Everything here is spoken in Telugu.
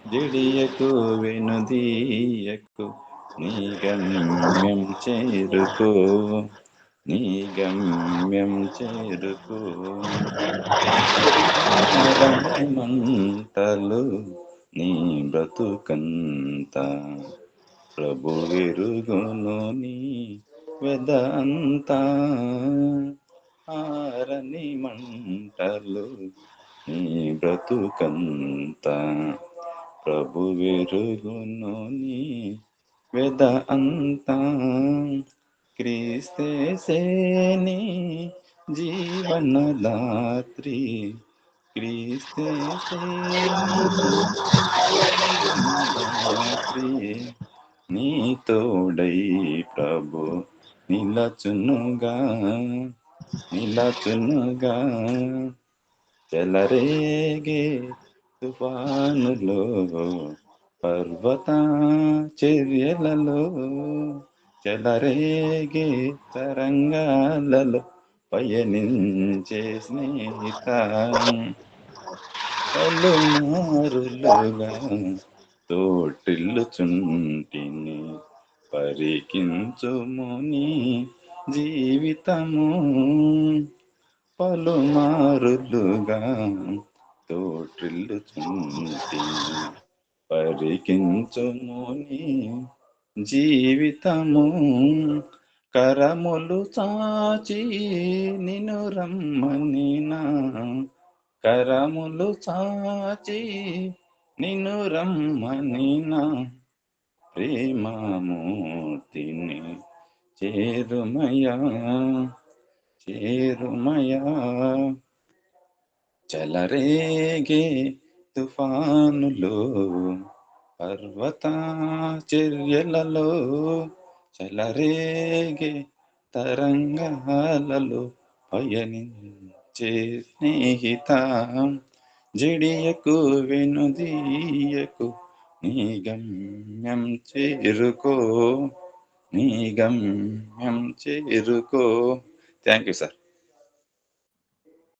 జడియకు వెనుదీయకు, నీ గమ్యం చేరుకో, నీ గమ్యం చేరుకో. ఆరని మంటలు నీ బ్రతుకంత, ప్రభు వెరుగును నీ వెద అంతా. ఆరని మంటలు నీ బ్రతుకంత, ప్రభు వెరుగును నీ వెద అంతా. క్రీస్తేసేని జీవనదాత్రి, క్రీస్తేసేని జీవనదాత్రి. నీ తోడై ప్రభు నిలచునుగా, నిలచునుగా. చెలరేగే తుఫానులో, పర్వత చర్యలలో, చెలరేగే తరంగాలలో పయనించే స్నేహిత. పలుమారులుగా తోటిల్లుచుంటిని, పరికించుము నీ జీవితము. పలుమారులుగా తోటిల్లుచుంటిని, పరికించుము నీ జీవితము. కరములు చాచి నిన్ను రమ్మనినా, కరములు చాచి నిన్ను రమ్మనినా, ప్రేమమూర్తిని చేరుమయా, చేరుమయా. చెలరేగే తుఫానులో, పర్వత చర్యలలో, చెలరేగే తరంగాలలో పయనించే స్నేహిత. జడియకు వెనుదీయకు, నీ గమ్యం చేరుకో, నీ గమ్యం చేరుకో. Thank you sir.